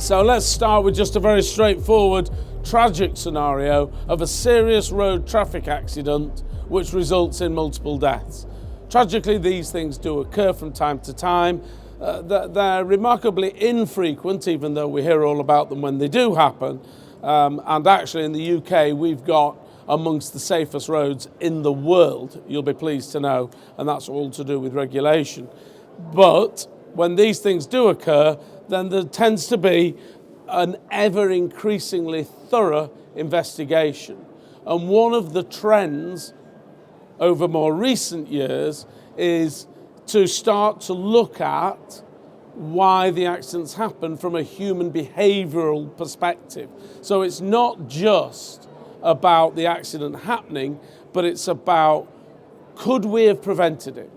So let's start with just a very straightforward, tragic scenario of a serious road traffic accident which results in multiple deaths. Tragically, these things do occur from time to time. They're remarkably infrequent, even though we hear all about them when they do happen. And actually in the UK, we've got amongst the safest roads in the world, you'll be pleased to know, and that's all to do with regulation. But when these things do occur, then there tends to be an ever increasingly thorough investigation. And one of the trends over more recent years is to start to look at why the accidents happen from a human behavioural perspective. So it's not just about the accident happening, but it's about, could we have prevented it?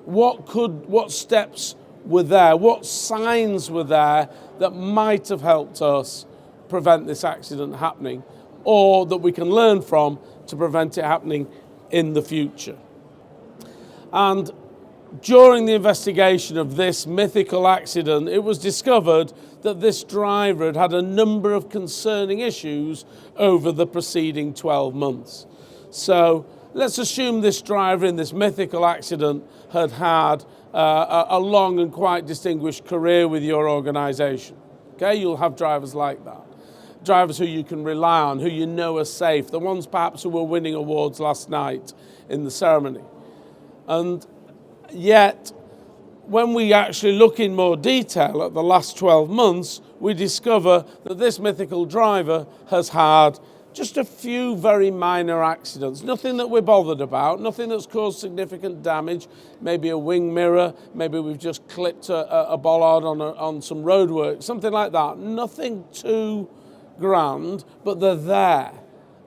What steps were there? What signs were there that might have helped us prevent this accident happening, or that we can learn from to prevent it happening in the future? And during the investigation of this mythical accident, it was discovered that this driver had had a number of concerning issues over the preceding 12 months. So let's assume this driver in this mythical accident had had a long and quite distinguished career with your organisation. Okay, you'll have drivers like that. Drivers who you can rely on, who you know are safe, the ones perhaps who were winning awards last night in the ceremony. And yet, when we actually look in more detail at the last 12 months, we discover that this mythical driver has had just a few very minor accidents, nothing that we're bothered about, nothing that's caused significant damage, maybe a wing mirror, maybe we've just clipped a bollard on some roadwork, something like that. Nothing too grand, but they're there.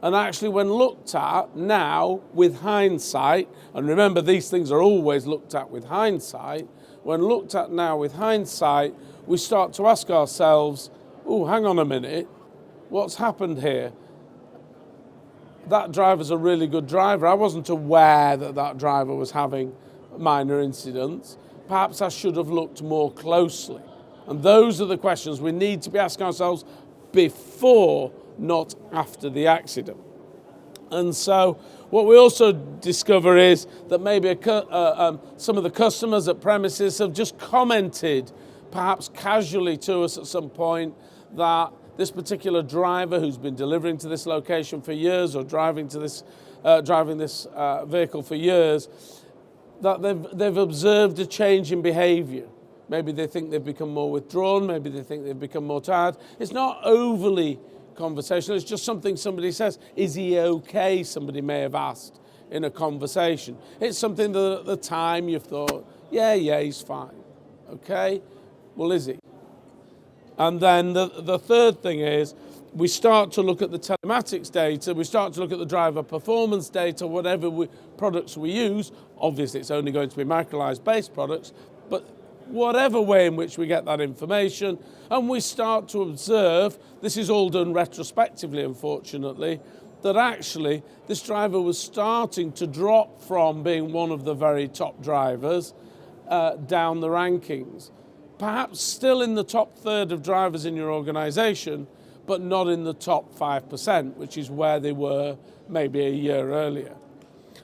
And actually, when looked at now with hindsight, and remember these things are always looked at with hindsight, when looked at now with hindsight, we start to ask ourselves, oh, hang on a minute, what's happened here? That driver's a really good driver. I wasn't aware that that driver was having minor incidents. Perhaps I should have looked more closely. And those are the questions we need to be asking ourselves before, not after the accident. And so what we also discover is that maybe some of the customers at premises have just commented, perhaps casually to us at some point, that this particular driver who's been delivering to this location for years or driving this vehicle for years, that they've observed a change in behaviour. Maybe they think they've become more withdrawn, maybe they think they've become more tired. It's not overly conversational, it's just something somebody says. Is he okay? Somebody may have asked in a conversation. It's something that at the time you've thought, yeah, he's fine. Okay, well, is he? And then the third thing is, we start to look at the telematics data, we start to look at the driver performance data, whatever products we use. Obviously, it's only going to be microlise-based products, but whatever way in which we get that information, and we start to observe, this is all done retrospectively, unfortunately, that actually this driver was starting to drop from being one of the very top drivers down the rankings. Perhaps still in the top third of drivers in your organisation, but not in the top 5%, which is where they were maybe a year earlier.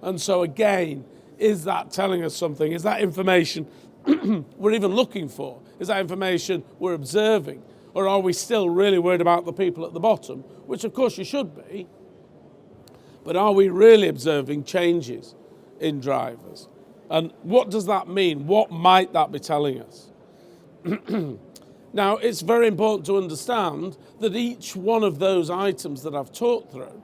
And so again, is that telling us something? Is that information we're even looking for? Is that information we're observing? Or are we still really worried about the people at the bottom, which of course you should be, but are we really observing changes in drivers? And what does that mean? What might that be telling us? Now, it's very important to understand that each one of those items that I've talked through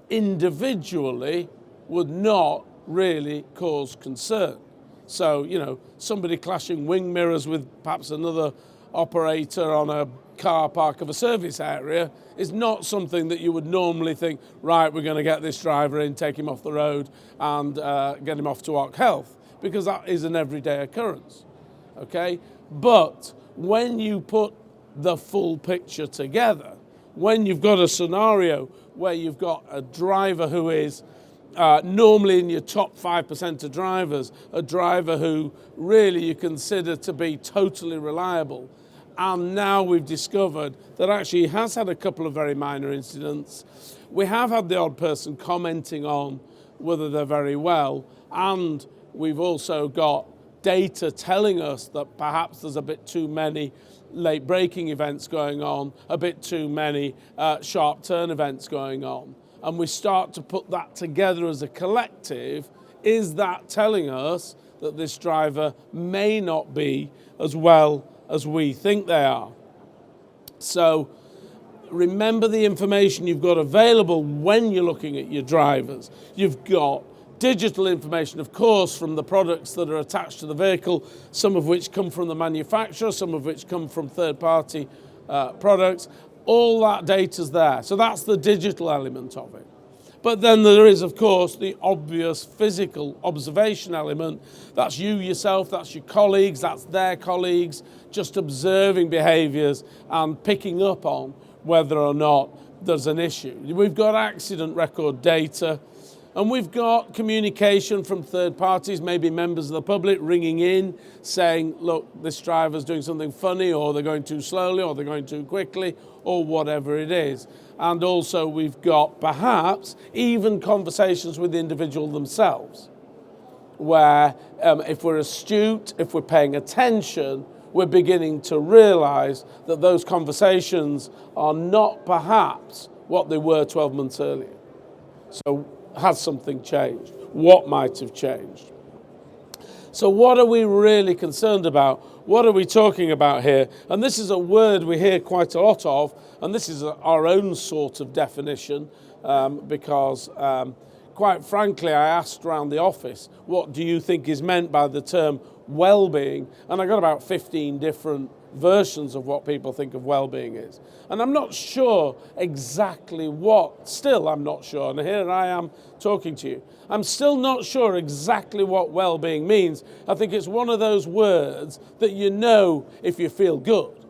individually would not really cause concern. So, somebody clashing wing mirrors with perhaps another operator on a car park of a service area is not something that you would normally think, right, we're going to get this driver in, take him off the road and get him off to Arc Health, because that is an everyday occurrence, okay? But when you put the full picture together, when you've got a scenario where you've got a driver who is normally in your top 5% of drivers, a driver who really you consider to be totally reliable, And now we've discovered that actually he has had a couple of very minor incidents. We have had the odd person commenting on whether they're very well, and we've also got data telling us that perhaps there's a bit too many late braking events going on, a bit too many sharp turn events going on. And we start to put that together as a collective. Is that telling us that this driver may not be as well as we think they are? So remember the information you've got available when you're looking at your drivers. You've got digital information, of course, from the products that are attached to the vehicle, some of which come from the manufacturer, some of which come from third-party products. All that data's there. So that's the digital element of it. But then there is, of course, the obvious physical observation element. That's you yourself, that's your colleagues, that's their colleagues, just observing behaviours and picking up on whether or not there's an issue. We've got accident record data, and we've got communication from third parties, maybe members of the public, ringing in saying, look, this driver's doing something funny, or they're going too slowly, or they're going too quickly, or whatever it is. And also we've got perhaps even conversations with the individual themselves, where if we're astute, if we're paying attention, we're beginning to realise that those conversations are not perhaps what they were 12 months earlier. So has something changed? What might have changed? So what are we really concerned about? What are we talking about here? And this is a word we hear quite a lot of, and this is our own sort of definition, because quite frankly, I asked around the office, what do you think is meant by the term well-being? And I got about 15 different versions of what people think of well-being is. And I'm not sure exactly what, still I'm not sure, and here I am talking to you. I'm still not sure exactly what well-being means. I think it's one of those words that you know if you feel good,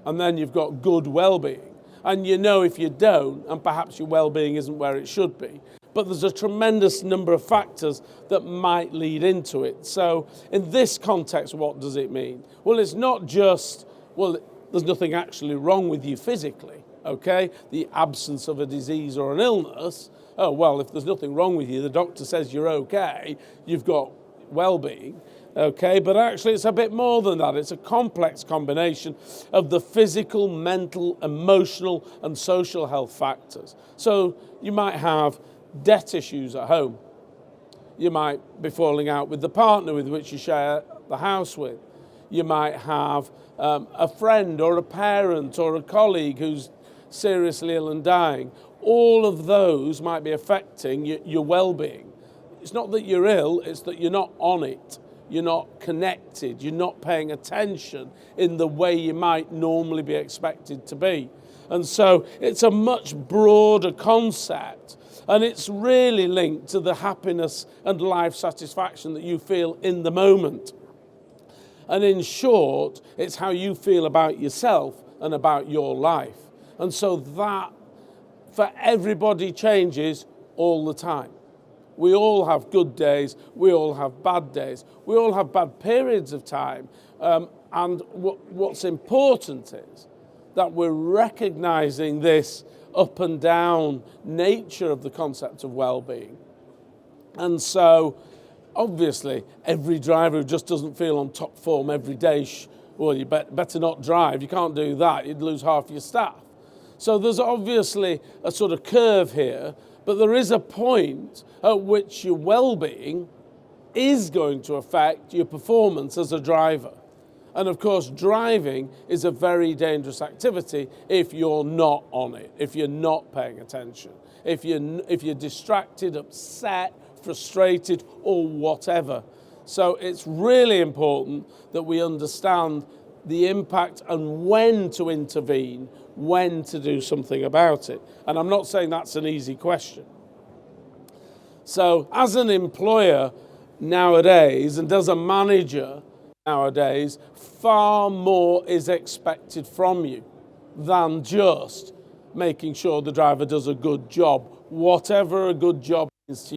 and then you've got good well-being. And you know if you don't, and perhaps your well-being isn't where it should be. But there's a tremendous number of factors that might lead into it. So in this context, what does it mean? Well, it's not just, well, there's nothing actually wrong with you physically, okay? The absence of a disease or an illness. Oh, well, if there's nothing wrong with you, the doctor says you're okay, you've got well-being, okay? But actually it's a bit more than that. It's a complex combination of the physical, mental, emotional, and social health factors. So you might have debt issues at home. You might be falling out with the partner with which you share the house with. You might have a friend or a parent or a colleague who's seriously ill and dying. All of those might be affecting your well-being. It's not that you're ill, it's that you're not on it. You're not connected. You're not paying attention in the way you might normally be expected to be. And so it's a much broader concept. And it's really linked to the happiness and life satisfaction that you feel in the moment. And in short, it's how you feel about yourself and about your life. And so that, for everybody, changes all the time. We all have good days, we all have bad days, we all have bad periods of time. And what's important is that we're recognising this up and down nature of the concept of well-being. And so, obviously, every driver who just doesn't feel on top form every day, well, you better not drive. You can't do that. You'd lose half your staff. So there's obviously a sort of curve here, but there is a point at which your well-being is going to affect your performance as a driver. And of course, driving is a very dangerous activity if you're not on it, if you're not paying attention, if you're distracted, upset, frustrated, or whatever. So it's really important that we understand the impact and when to intervene, when to do something about it. And I'm not saying that's an easy question. So as an employer nowadays, and as a manager nowadays, far more is expected from you than just making sure the driver does a good job, whatever a good job is to you.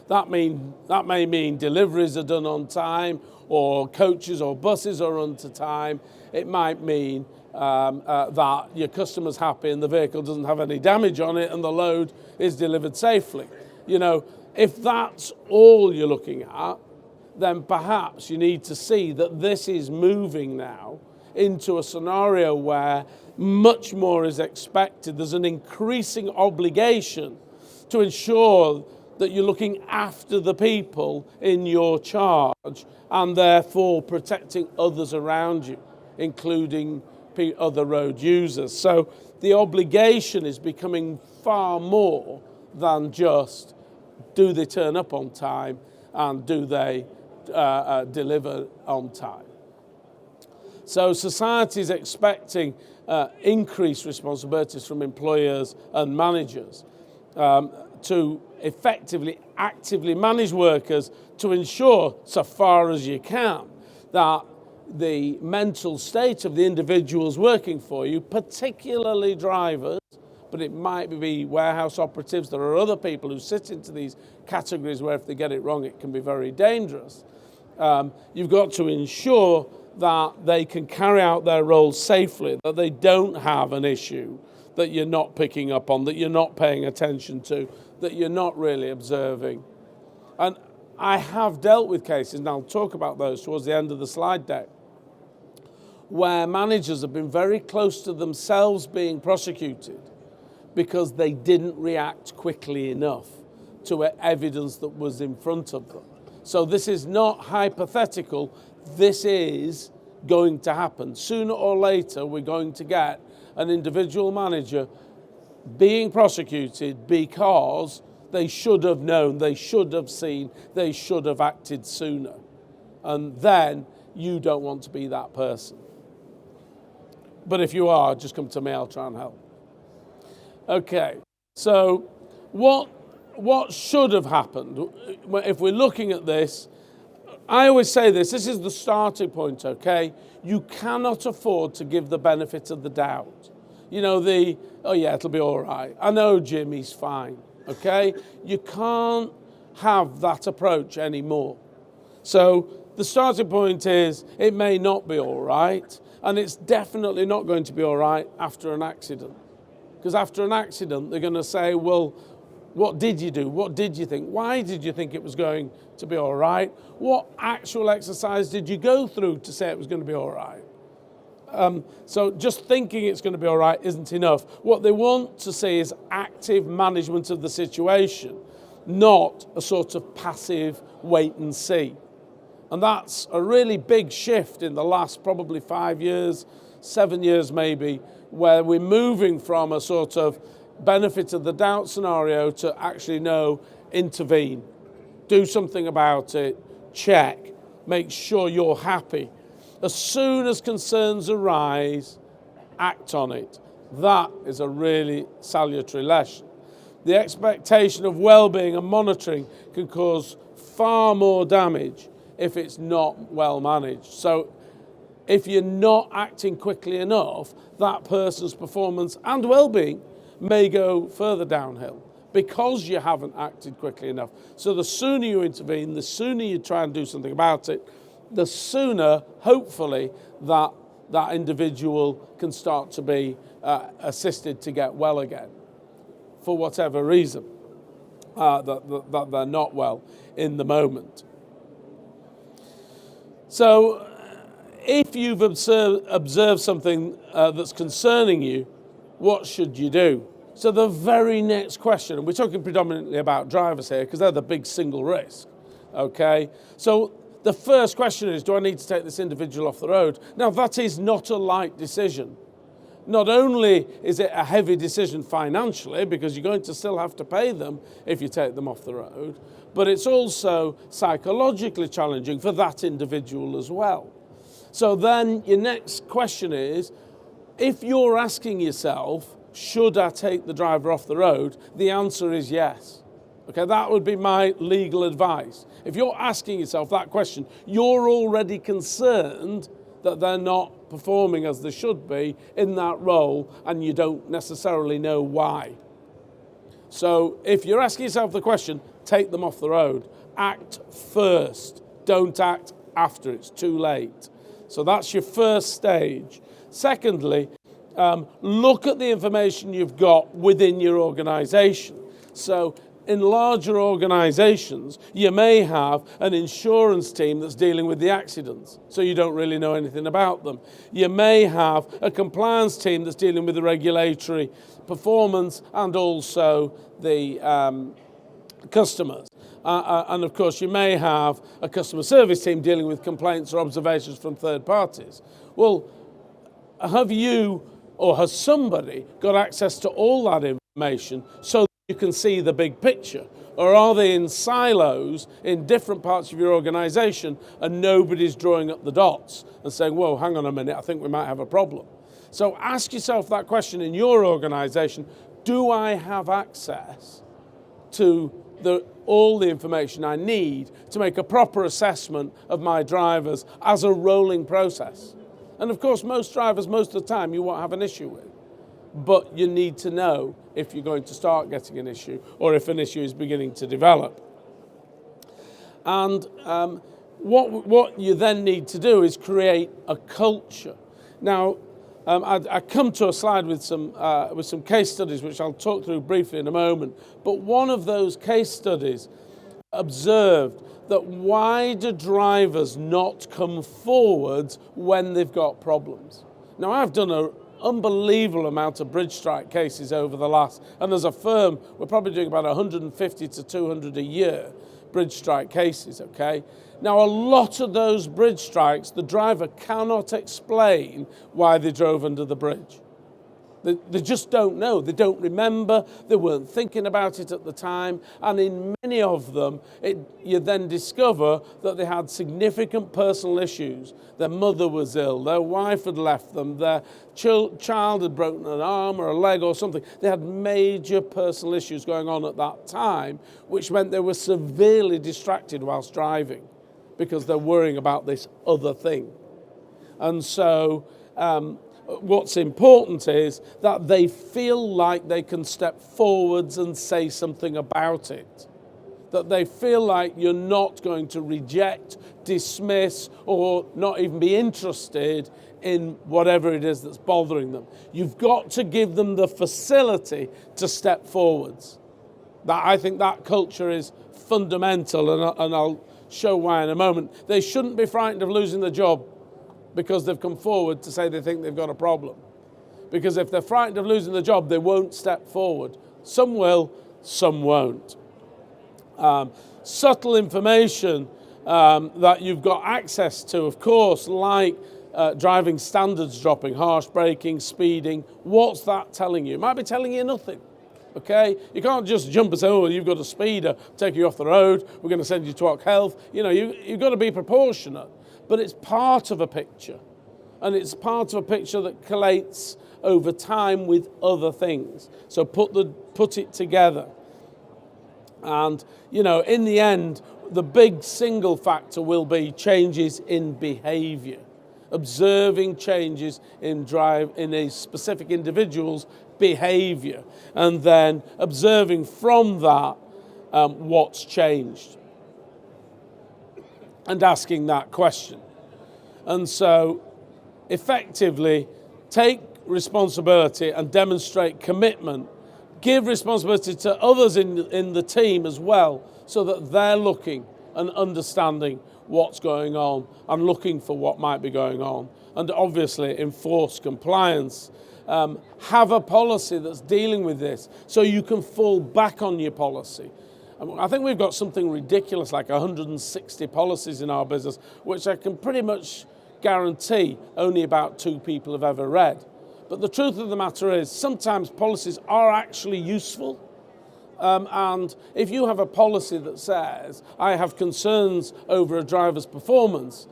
That may mean deliveries are done on time, or coaches or buses are on to time. It might mean that your customer's happy and the vehicle doesn't have any damage on it and the load is delivered safely. You know, if that's all you're looking at, then perhaps you need to see that this is moving now into a scenario where much more is expected. There's an increasing obligation to ensure that you're looking after the people in your charge and therefore protecting others around you, including other road users. So the obligation is becoming far more than just do they turn up on time and do they deliver on time. So society is expecting increased responsibilities from employers and managers to effectively, actively manage workers to ensure, so far as you can, that the mental state of the individuals working for you, particularly drivers, but it might be warehouse operatives, there are other people who sit into these categories where if they get it wrong it can be very dangerous. You've got to ensure that they can carry out their roles safely, that they don't have an issue that you're not picking up on, that you're not paying attention to, that you're not really observing. And I have dealt with cases, and I'll talk about those towards the end of the slide deck, where managers have been very close to themselves being prosecuted because they didn't react quickly enough to evidence that was in front of them. So this is not hypothetical, this is going to happen. Sooner or later we're going to get an individual manager being prosecuted because they should have known, they should have seen, they should have acted sooner. And then you don't want to be that person. But if you are, just come to me, I'll try and help. Okay, so what should have happened? If we're looking at this, I always say this is the starting point, okay? You cannot afford to give the benefit of the doubt. You know, oh yeah, it'll be all right. I know Jim, he's fine, okay? You can't have that approach anymore. So the starting point is it may not be all right, and it's definitely not going to be all right after an accident. Because after an accident, they're going to say, well, what did you do? What did you think? Why did you think it was going to be all right? What actual exercise did you go through to say it was going to be all right? So just thinking it's going to be all right isn't enough. What they want to see is active management of the situation, not a sort of passive wait and see. And that's a really big shift in the last probably 5 years, 7 years maybe, where we're moving from a sort of benefit of the doubt scenario to actually know, intervene, do something about it, check, make sure you're happy. As soon as concerns arise, act on it. That is a really salutary lesson. The expectation of well-being and monitoring can cause far more damage if it's not well managed. So if you're not acting quickly enough, that person's performance and well-being may go further downhill because you haven't acted quickly enough. So the sooner you intervene, the sooner you try and do something about it, the sooner, hopefully, that individual can start to be assisted to get well again, for whatever reason, that they're not well in the moment. So if you've observed something that's concerning you, what should you do? So the very next question, and we're talking predominantly about drivers here because they're the big single risk, okay? So the first question is, do I need to take this individual off the road? Now, that is not a light decision. Not only is it a heavy decision financially, because you're going to still have to pay them if you take them off the road, but it's also psychologically challenging for that individual as well. So then your next question is, if you're asking yourself, should I take the driver off the road? The answer is yes. Okay, that would be my legal advice. If you're asking yourself that question, you're already concerned that they're not performing as they should be in that role, and you don't necessarily know why. So if you're asking yourself the question, take them off the road. Act first. Don't act after it's too late. So that's your first stage. Secondly, look at the information you've got within your organisation. So in larger organisations, you may have an insurance team that's dealing with the accidents, so you don't really know anything about them. You may have a compliance team that's dealing with the regulatory performance and also the customers. And of course, you may have a customer service team dealing with complaints or observations from third parties. Well, have you or has somebody got access to all that information so you can see the big picture? Or are they in silos in different parts of your organisation and nobody's drawing up the dots and saying, whoa, hang on a minute, I think we might have a problem? So ask yourself that question in your organisation. Do I have access to all the information I need to make a proper assessment of my drivers as a rolling process? And of course, most drivers, most of the time, you won't have an issue with. But you need to know if you're going to start getting an issue or if an issue is beginning to develop. And what you then need to do is create a culture. Now, I come to a slide with some case studies, which I'll talk through briefly in a moment. But one of those case studies observed that why do drivers not come forward when they've got problems? Now, I've done an unbelievable amount of bridge strike cases over the last, and as a firm, we're probably doing about 150 to 200 a year bridge strike cases, okay? Now, a lot of those bridge strikes, the driver cannot explain why they drove under the bridge. They just don't know. They don't remember. They weren't thinking about it at the time. And in many of them, you then discover that they had significant personal issues. Their mother was ill. Their wife had left them. Their child had broken an arm or a leg or something. They had major personal issues going on at that time, which meant they were severely distracted whilst driving because they're worrying about this other thing. And so what's important is that they feel like they can step forwards and say something about it. That they feel like you're not going to reject, dismiss, or not even be interested in whatever it is that's bothering them. You've got to give them the facility to step forwards. I think that culture is fundamental, and I'll show why in a moment. They shouldn't be frightened of losing the job because they've come forward to say they think they've got a problem. Because if they're frightened of losing the job, they won't step forward. Some will, some won't. Subtle information that you've got access to, of course, like driving standards dropping, harsh braking, speeding. What's that telling you? It might be telling you nothing. Okay? You can't just jump and say, oh, you've got a speeder, take you off the road, we're going to send you to Ock Health. You know, you've got to be proportionate. But it's part of a picture. And it's part of a picture that collates over time with other things. So put it together. And, you know, in the end, the big single factor will be changes in behaviour. Observing changes in a specific individual's behaviour. And then observing from that what's changed. And asking that question. And so, effectively, take responsibility and demonstrate commitment. Give responsibility to others in the team as well, so that they're looking and understanding what's going on and looking for what might be going on. And obviously, enforce compliance. Have a policy that's dealing with this, so you can fall back on your policy. I think we've got something ridiculous like 160 policies in our business, which I can pretty much guarantee only about 2 people have ever read. But the truth of the matter is sometimes policies are actually useful. And if you have a policy that says, I have concerns over a driver's performance,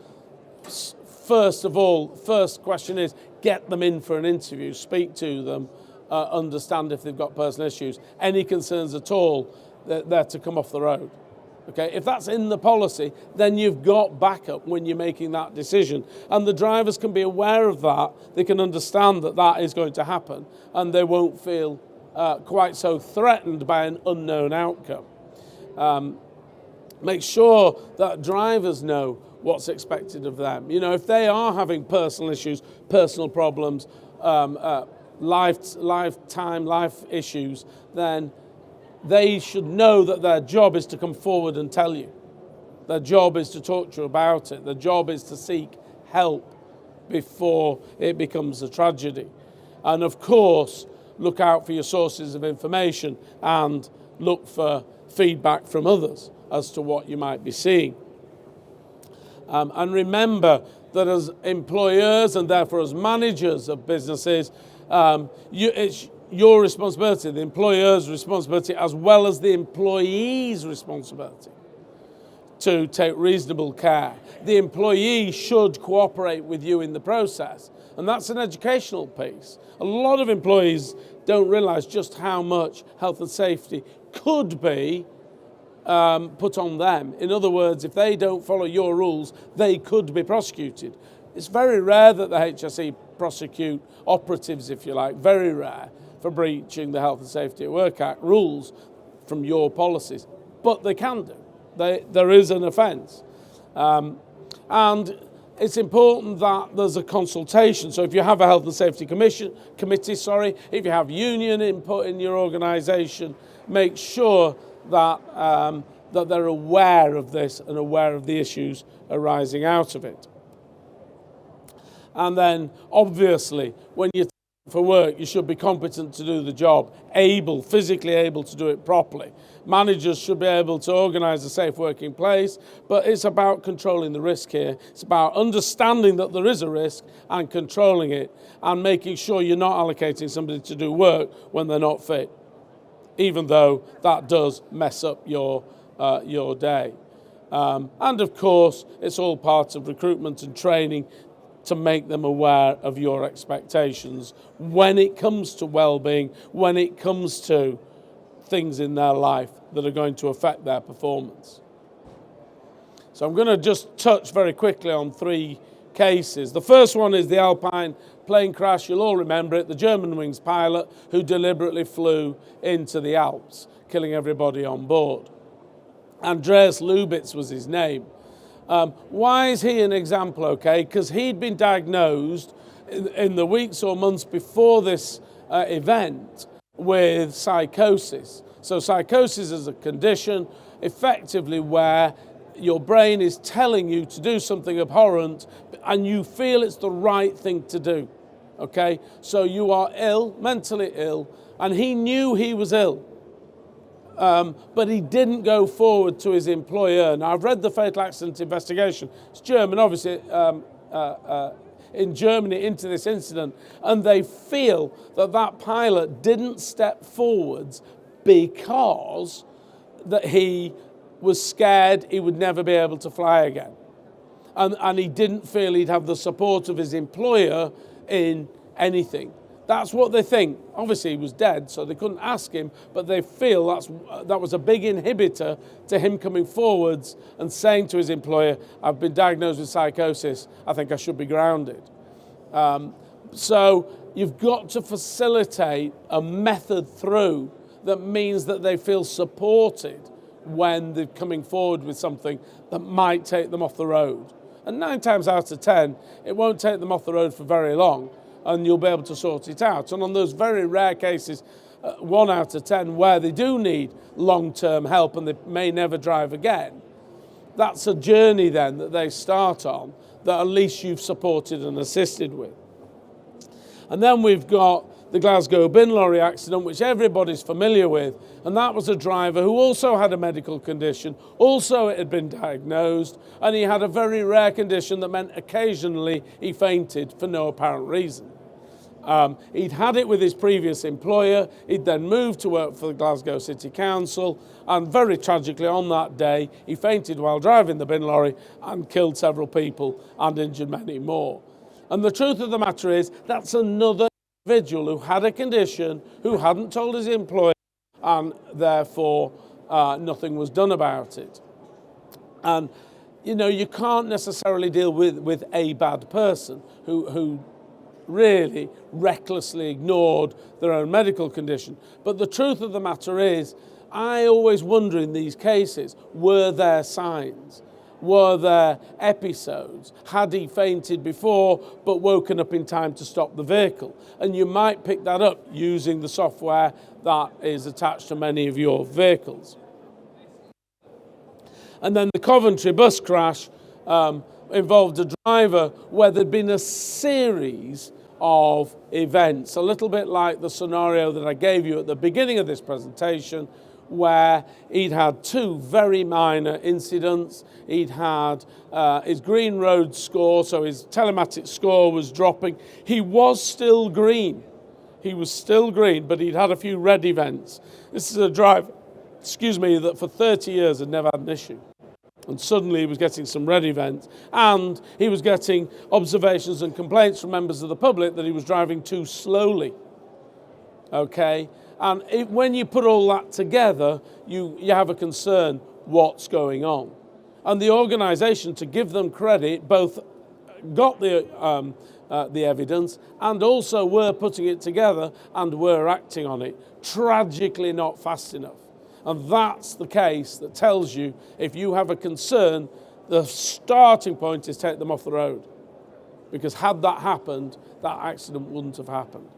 first of all, first question is, get them in for an interview, speak to them, understand if they've got personal issues. Any concerns at all, they're to come off the road. Okay, if that's in the policy, then you've got backup when you're making that decision. And the drivers can be aware of that, they can understand that that is going to happen, and they won't feel quite so threatened by an unknown outcome. Make sure that drivers know what's expected of them. You know, if they are having personal issues, personal problems, life issues, then they should know that their job is to come forward and tell you. Their job is to talk to you about it. Their job is to seek help before it becomes a tragedy. And of course, look out for your sources of information and look for feedback from others as to what you might be seeing. And remember that as employers and therefore as managers of businesses, it's your responsibility, the employer's responsibility, as well as the employee's responsibility to take reasonable care. The employee should cooperate with you in the process, and that's an educational piece. A lot of employees don't realise just how much health and safety could be put on them. In other words, if they don't follow your rules, they could be prosecuted. It's very rare that the HSE prosecute operatives, if you like, very rare, for breaching the Health and Safety at Work Act rules from your policies, but they can do. There is an offence. And it's important that there's a consultation. So if you have a Health and Safety committee, if you have union input in your organisation, make sure that they're aware of this and aware of the issues arising out of it. And then, obviously, when you're for work, you should be competent to do the job, physically able to do it properly. Managers should be able to organise a safe working place, but it's about controlling the risk here. It's about understanding that there is a risk and controlling it and making sure you're not allocating somebody to do work when they're not fit, even though that does mess up your day. And of course, it's all part of recruitment and training to make them aware of your expectations when it comes to well-being, when it comes to things in their life that are going to affect their performance. So I'm going to just touch very quickly on 3 cases. The first one is the Alpine plane crash. You'll all remember it, the Germanwings pilot who deliberately flew into the Alps, killing everybody on board. Andreas Lubitz was his name. Why is he an example, okay? Because he'd been diagnosed in the weeks or months before this event with psychosis. So psychosis is a condition effectively where your brain is telling you to do something abhorrent and you feel it's the right thing to do, okay? So you are ill, mentally ill, and he knew he was ill. But he didn't go forward to his employer. Now, I've read the fatal accident investigation. It's German, obviously, in Germany into this incident, and they feel that that pilot didn't step forwards because that he was scared he would never be able to fly again. And he didn't feel he'd have the support of his employer in anything. That's what they think. Obviously, he was dead, so they couldn't ask him, but they feel that was a big inhibitor to him coming forwards and saying to his employer, I've been diagnosed with psychosis, I think I should be grounded. So you've got to facilitate a method through that means that they feel supported when they're coming forward with something that might take them off the road. And 9 times out of 10, it won't take them off the road for very long, and you'll be able to sort it out. And on those very rare cases, 1 out of 10, where they do need long-term help and they may never drive again, that's a journey then that they start on that at least you've supported and assisted with. And then we've got the Glasgow bin lorry accident, which everybody's familiar with, and that was a driver who also had a medical condition, also it had been diagnosed, and he had a very rare condition that meant occasionally he fainted for no apparent reason. He'd had it with his previous employer, he'd then moved to work for the Glasgow City Council, and very tragically on that day, he fainted while driving the bin lorry and killed several people and injured many more. And the truth of the matter is, that's another individual who had a condition, who hadn't told his employer, and therefore nothing was done about it. And, you know, you can't necessarily deal with a bad person who really recklessly ignored their own medical condition. But the truth of the matter is, I always wonder in these cases, were there signs? Were there episodes? Had he fainted before but woken up in time to stop the vehicle? And you might pick that up using the software that is attached to many of your vehicles. And then the Coventry bus crash involved a driver where there'd been a series of events, a little bit like the scenario that I gave you at the beginning of this presentation, where he'd had two very minor incidents. He'd had his green road score, so his telematic score was dropping. He was still green. He was still green, but he'd had a few red events. This is a driver, that for 30 years had never had an issue. And suddenly he was getting some red events, and he was getting observations and complaints from members of the public that he was driving too slowly. Okay? And when you put all that together, you have a concern, what's going on? And the organisation, to give them credit, both got the evidence and also were putting it together and were acting on it, tragically not fast enough. And that's the case that tells you if you have a concern, the starting point is take them off the road. Because had that happened, that accident wouldn't have happened.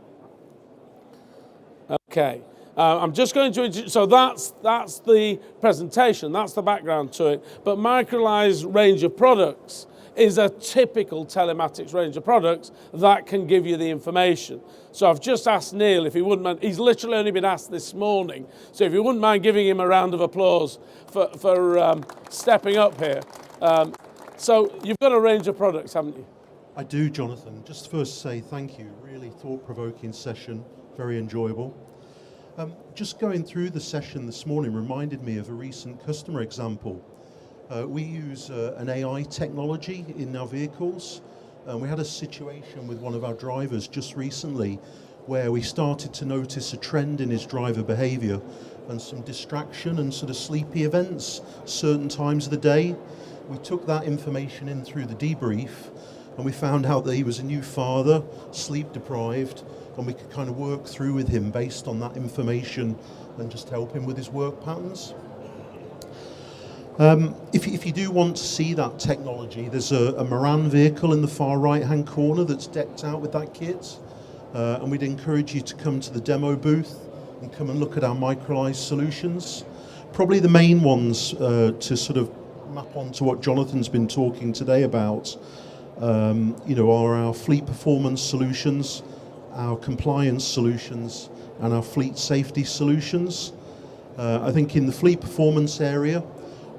Okay, I'm just going to, so that's the presentation, that's the background to it. But Microli's range of products is a typical telematics range of products that can give you the information. So I've just asked Neil if he wouldn't mind, he's literally only been asked this morning, so if you wouldn't mind giving him a round of applause for stepping up here. So you've got a range of products, haven't you? I do, Jonathan. Just first say thank you. Really thought-provoking session, very enjoyable. Just going through the session this morning reminded me of a recent customer example. We use an AI technology in our vehicles. We had a situation with one of our drivers just recently where we started to notice a trend in his driver behaviour and some distraction and sort of sleepy events certain times of the day. We took that information in through the debrief and we found out that he was a new father, sleep deprived, and we could kind of work through with him based on that information and just help him with his work patterns. If you do want to see that technology, there's a Moran vehicle in the far right-hand corner that's decked out with that kit. And we'd encourage you to come to the demo booth and come and look at our Microlise solutions. Probably the main ones to sort of map onto what Jonathan's been talking today about, are our fleet performance solutions, our compliance solutions, and our fleet safety solutions. I think in the fleet performance area,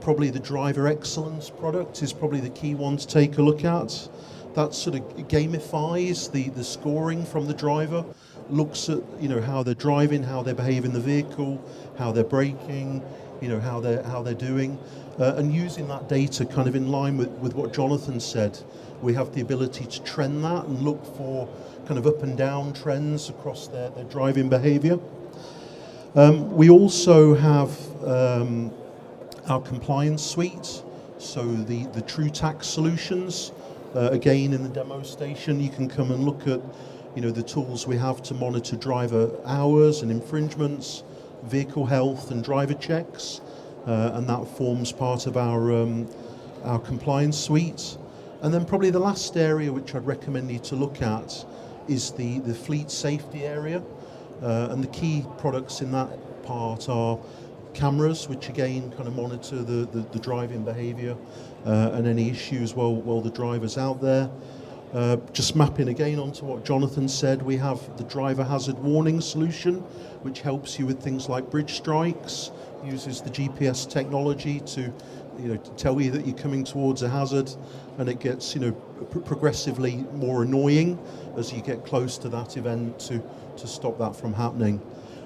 probably the driver excellence product is probably the key one to take a look at. That sort of gamifies the scoring from the driver, looks at how they're driving, how they behave in the vehicle, how they're braking, how they're doing, and using that data kind of in line with what Jonathan said. We have the ability to trend that and look for kind of up and down trends across their driving behaviour. We also have our compliance suite, so the TrueTax solutions. Again, in the demo station, you can come and look at the tools we have to monitor driver hours and infringements, vehicle health and driver checks, and that forms part of our compliance suite. And then probably the last area which I'd recommend you to look at is the fleet safety area, and the key products in that part are cameras, which again kind of monitor the driving behaviour and any issues while the driver's out there. Just mapping again onto what Jonathan said, we have the driver hazard warning solution, which helps you with things like bridge strikes, uses the GPS technology to tell you that you're coming towards a hazard, and it gets progressively more annoying as you get close to that event to stop that from happening.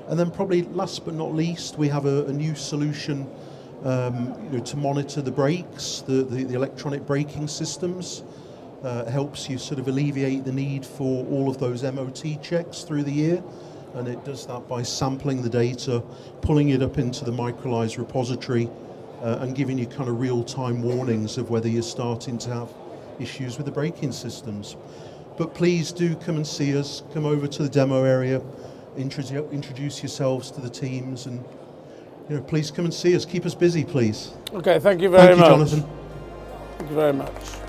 And then probably last but not least, we have a new solution to monitor the brakes, the electronic braking systems. Helps you sort of alleviate the need for all of those MOT checks through the year, and it does that by sampling the data, pulling it up into the Microlise repository, and giving you kind of real-time warnings of whether you're starting to have issues with the braking systems. But please do come and see us, come over to the demo area, introduce yourselves to the teams, and please come and see us. Keep us busy, please. Okay, thank you very Thank you, much. Jonathan. Thank you very much.